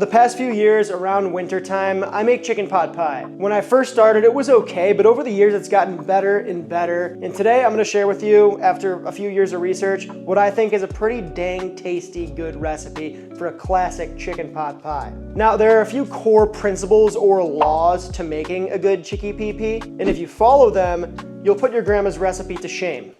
the past few years, around winter time, I make chicken pot pie. When I first started, it was okay, but over the years, it's gotten better and better. And today, I'm gonna share with you, after a few years of research, what I think is a pretty dang tasty, good recipe for a classic chicken pot pie. Now, there are a few core principles or laws to making a good chicky PP, and if you follow them, you'll put your grandma's recipe to shame.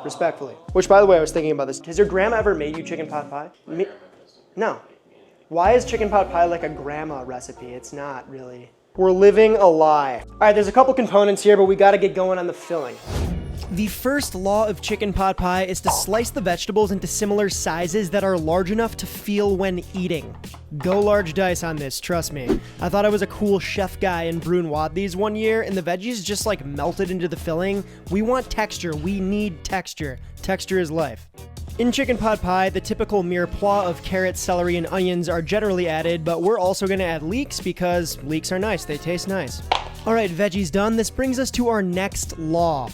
Respectfully. Which, by the way, I was thinking about this. Has your grandma ever made you chicken pot pie? No. Why is chicken pot pie like a grandma recipe? It's not really. We're living a lie. All right, there's a couple components here, but we gotta get going on the filling. The first law of chicken pot pie is to slice the vegetables into similar sizes that are large enough to feel when eating. Go large dice on this, trust me. I thought I was a cool chef guy in Brunoise these one year, and the veggies just like melted into the filling. We want texture, we need texture. Texture is life. In chicken pot pie, the typical mirepoix of carrots, celery, and onions are generally added, but we're also gonna add leeks because leeks are nice, they taste nice. All right, veggies done. This brings us to our next law.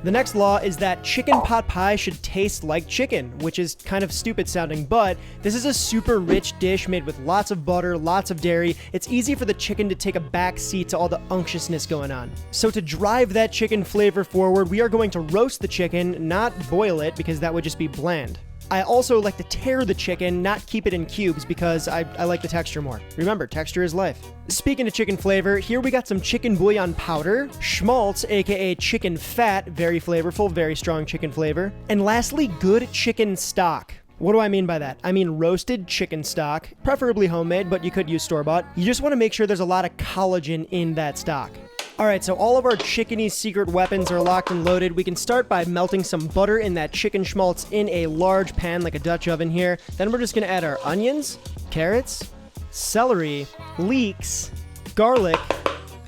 The next law is that chicken pot pie should taste like chicken, which is kind of stupid sounding, but this is a super rich dish made with lots of butter, lots of dairy. It's easy for the chicken to take a back seat to all the unctuousness going on. So to drive that chicken flavor forward, we are going to roast the chicken, not boil it, because that would just be bland. I also like to tear the chicken, not keep it in cubes, because I like the texture more. Remember, texture is life. Speaking of chicken flavor, here we got some chicken bouillon powder, schmaltz, aka chicken fat, very flavorful, very strong chicken flavor, and lastly, good chicken stock. What do I mean by that? I mean roasted chicken stock, preferably homemade, but you could use store-bought. You just want to make sure there's a lot of collagen in that stock. Alright, so all of our chickeny secret weapons are locked and loaded. We can start by melting some butter in that chicken schmaltz in a large pan like a Dutch oven here. Then we're just gonna add our onions, carrots, celery, leeks, garlic,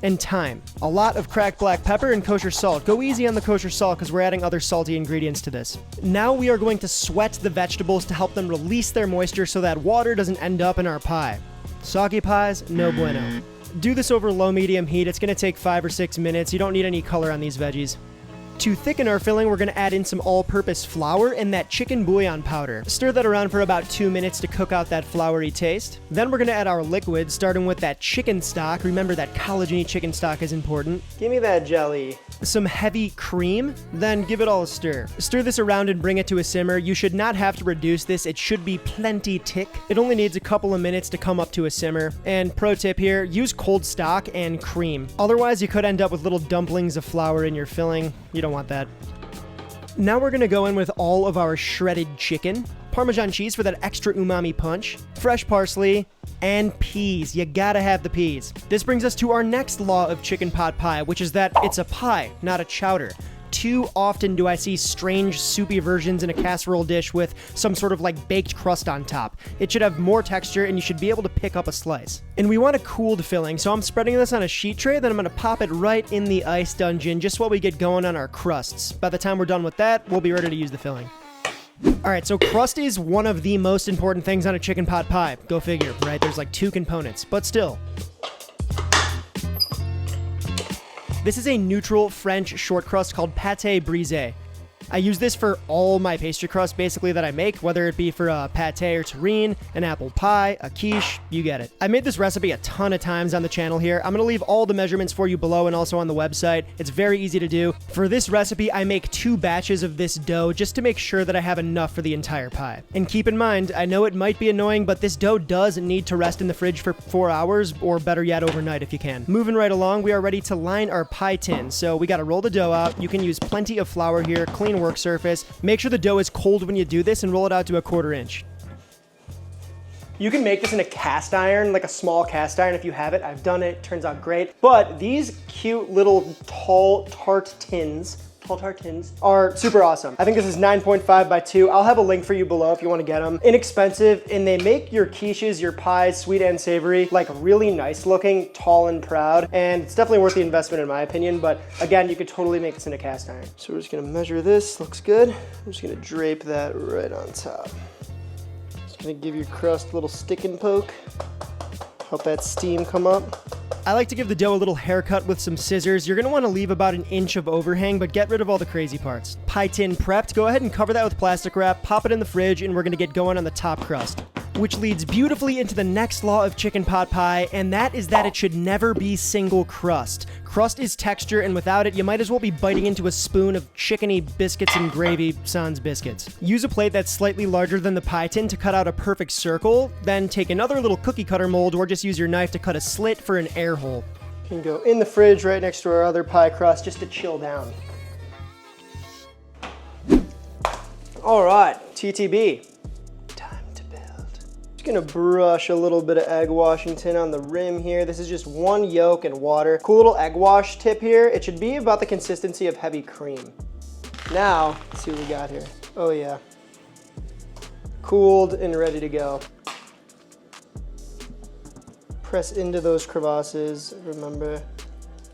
and thyme. A lot of cracked black pepper and kosher salt. Go easy on the kosher salt because we're adding other salty ingredients to this. Now we are going to sweat the vegetables to help them release their moisture so that water doesn't end up in our pie. Soggy pies, no bueno. Do this over low-medium heat. It's going to take 5 or 6 minutes. You don't need any color on these veggies. To thicken our filling, we're going to add in some all-purpose flour and that chicken bouillon powder. Stir that around for about 2 minutes to cook out that floury taste. Then we're going to add our liquid, starting with that chicken stock. Remember that collagen-y chicken stock is important. Give me that jelly. Some heavy cream, then give it all a stir. Stir this around and bring it to a simmer. You should not have to reduce this. It should be plenty thick. It only needs a couple of minutes to come up to a simmer. And pro tip here, use cold stock and cream. Otherwise, you could end up with little dumplings of flour in your filling. You don't want that. Now we're gonna go in with all of our shredded chicken, Parmesan cheese for that extra umami punch, fresh parsley, and peas. You gotta have the peas. This brings us to our next law of chicken pot pie, which is that it's a pie, not a chowder. Too often do I see strange soupy versions in a casserole dish with some sort of like baked crust on top. It should have more texture and you should be able to pick up a slice. And we want a cooled filling, so I'm spreading this on a sheet tray, then I'm gonna pop it right in the ice dungeon just while we get going on our crusts. By the time we're done with that, we'll be ready to use the filling. Alright, so crust is one of the most important things on a chicken pot pie. Go figure, right? There's like 2 components, but still. This is a neutral French short crust called pâté brisé. I use this for all my pastry crust basically that I make, whether it be for a pâté or terrine, an apple pie, a quiche, you get it. I made this recipe a ton of times on the channel here. I'm gonna leave all the measurements for you below and also on the website. It's very easy to do. For this recipe, I make 2 batches of this dough just to make sure that I have enough for the entire pie. And keep in mind, I know it might be annoying, but this dough does need to rest in the fridge for 4 hours, or better yet, overnight if you can. Moving right along, we are ready to line our pie tin. So we gotta roll the dough out. You can use plenty of flour here, clean work surface. Make sure the dough is cold when you do this and roll it out to a 1/4 inch. You can make this in a cast iron, like a small cast iron if you have it. I've done it, turns out great. But these cute little tall tart tins are super awesome. I think this is 9.5 by 2. I'll have a link for you below if you want to get them. Inexpensive, and they make your quiches, your pies, sweet and savory, like really nice looking, tall and proud. And it's definitely worth the investment in my opinion, but again, you could totally make this in a cast iron. So we're just gonna measure this, looks good. I'm just gonna drape that right on top. Just gonna give your crust a little stick and poke. Help that steam come up. I like to give the dough a little haircut with some scissors. You're gonna wanna leave about 1 inch of overhang, but get rid of all the crazy parts. Pie tin prepped, go ahead and cover that with plastic wrap, pop it in the fridge, and we're gonna get going on the top crust. Which leads beautifully into the next law of chicken pot pie, and that is that it should never be single crust. Crust is texture, and without it, you might as well be biting into a spoon of chickeny biscuits and gravy sans biscuits. Use a plate that's slightly larger than the pie tin to cut out a perfect circle, then take another little cookie cutter mold or just use your knife to cut a slit for an air hole. Can go in the fridge right next to our other pie crust just to chill down. All right, TTB. Time to build. Just gonna brush a little bit of egg Washington on the rim here. This is just one yolk and water. Cool little egg wash tip here. It should be about the consistency of heavy cream. Now, let's see what we got here. Oh yeah. Cooled and ready to go. Press into those crevasses, remember,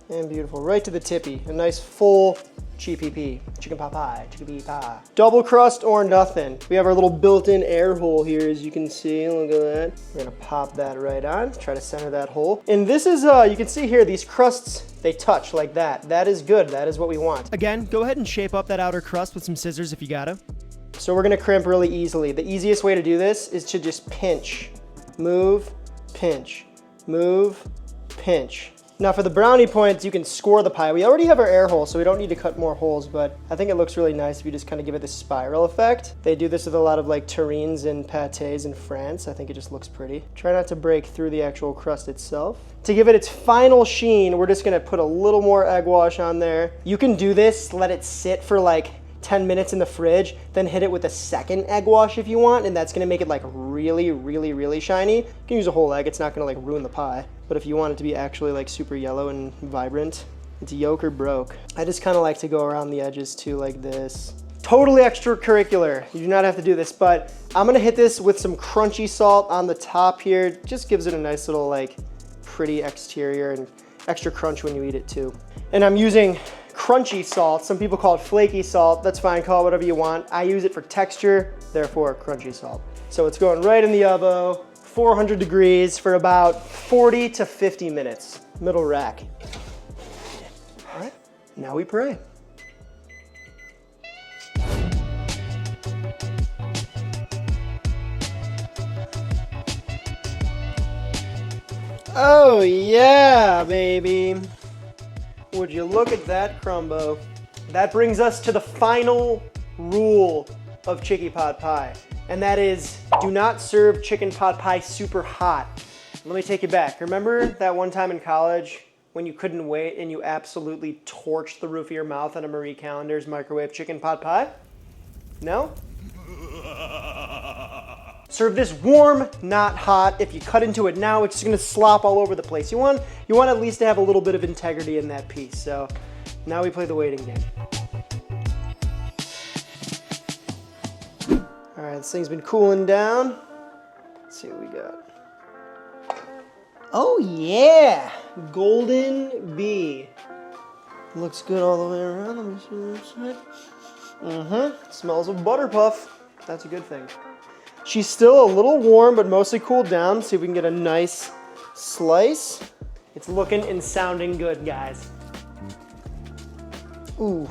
and beautiful. Right to the tippy, a nice full GPP, chicken pot pie, chicken pie. Double crust or nothing. We have our little built-in air hole here, as you can see, look at that. We're gonna pop that right on, try to center that hole. And this is, you can see here, these crusts, they touch like that. That is good, that is what we want. Again, go ahead and shape up that outer crust with some scissors if you gotta. So we're gonna crimp really easily. The easiest way to do this is to just pinch, move, pinch. Move, pinch. Now for the brownie points, you can score the pie. We already have our air hole, so we don't need to cut more holes, but I think it looks really nice if you just kind of give it this spiral effect. They do this with a lot of like terrines and pâtés in France. I think it just looks pretty. Try not to break through the actual crust itself. To give it its final sheen, we're just gonna put a little more egg wash on there. You can do this, let it sit for like 10 minutes in the fridge, then hit it with a second egg wash if you want, and that's gonna make it like really, really, really shiny. You can use a whole egg, it's not gonna like ruin the pie. But if you want it to be actually like super yellow and vibrant, it's yolk or broke. I just kinda like to go around the edges too like this. Totally extracurricular, you do not have to do this, but I'm gonna hit this with some crunchy salt on the top here. Just gives it a nice little like pretty exterior and extra crunch when you eat it too. And I'm using crunchy salt. Some people call it flaky salt. That's fine, call it whatever you want. I use it for texture, therefore crunchy salt. So it's going right in the oven, 400 degrees for about 40 to 50 minutes. Middle rack. All right, now we pray. Oh yeah, baby. Would you look at that crumbo? That brings us to the final rule of chicken pot pie, and that is do not serve chicken pot pie super hot. Let me take you back. Remember that one time in college when you couldn't wait and you absolutely torched the roof of your mouth on a Marie Callender's microwave chicken pot pie? No? Serve this warm, not hot. If you cut into it now, it's just gonna slop all over the place. You want at least to have a little bit of integrity in that piece. So now we play the waiting game. All right, this thing's been cooling down. Let's see what we got. Oh yeah, golden bee. Looks good all the way around. Let me see the other side. Smells of butter puff. That's a good thing. She's still a little warm, but mostly cooled down. See if we can get a nice slice. It's looking and sounding good, guys. Ooh.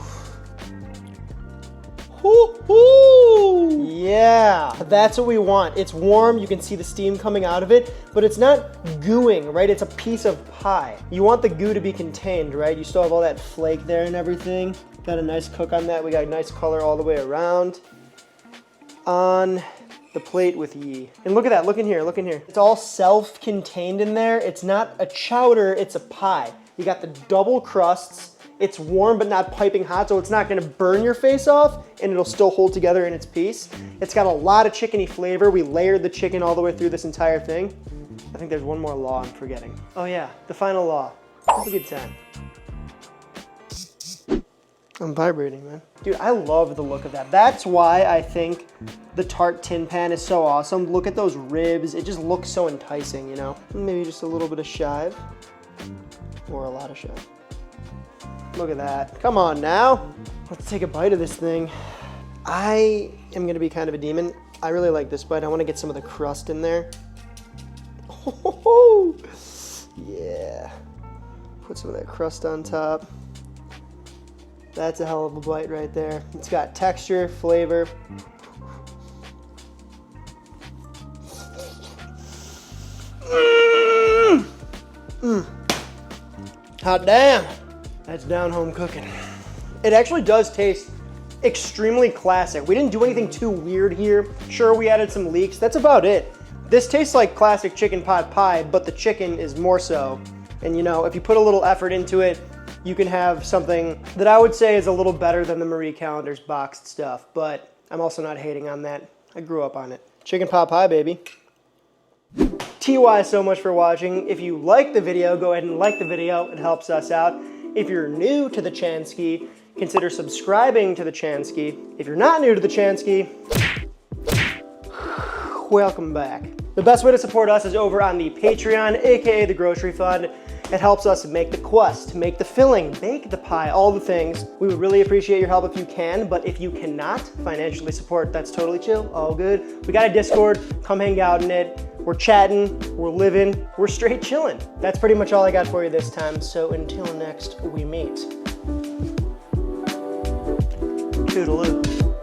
Woo-hoo! Yeah, that's what we want. It's warm, you can see the steam coming out of it, but it's not gooing, right? It's a piece of pie. You want the goo to be contained, right? You still have all that flake there and everything. Got a nice cook on that. We got a nice color all the way around. On the plate with ye. And look at that, look in here, look in here. It's all self-contained in there. It's not a chowder, it's a pie. You got the double crusts. It's warm but not piping hot, so it's not gonna burn your face off, and it'll still hold together in its piece. It's got a lot of chickeny flavor. We layered the chicken all the way through this entire thing. I think there's one more law I'm forgetting. Oh yeah, the final law. Have a good time. I'm vibrating, man. Dude, I love the look of that. That's why I think the tart tin pan is so awesome. Look at those ribs. It just looks so enticing, you know? Maybe just a little bit of chive or a lot of chive. Look at that. Come on now. Let's take a bite of this thing. I am gonna be kind of a demon. I really like this bite. I wanna get some of the crust in there. Oh, yeah. Put some of that crust on top. That's a hell of a bite right there. It's got texture, flavor. Hot damn. That's down home cooking. It actually does taste extremely classic. We didn't do anything too weird here. Sure, we added some leeks. That's about it. This tastes like classic chicken pot pie, but the chicken is more so. And you know, if you put a little effort into it, you can have something that I would say is a little better than the Marie Callender's boxed stuff, but I'm also not hating on that. I grew up on it. Chicken pot pie, baby. TY so much for watching. If you like the video, go ahead and like the video. It helps us out. If you're new to the Chansky, consider subscribing to the Chansky. If you're not new to the Chansky, welcome back. The best way to support us is over on the Patreon, aka the Grocery Fund. It helps us make the crust, make the filling, bake the pie, all the things. We would really appreciate your help if you can, but if you cannot financially support, that's totally chill, all good. We got a Discord, come hang out in it. We're chatting, we're living, we're straight chilling. That's pretty much all I got for you this time, so until next we meet. Toodaloo.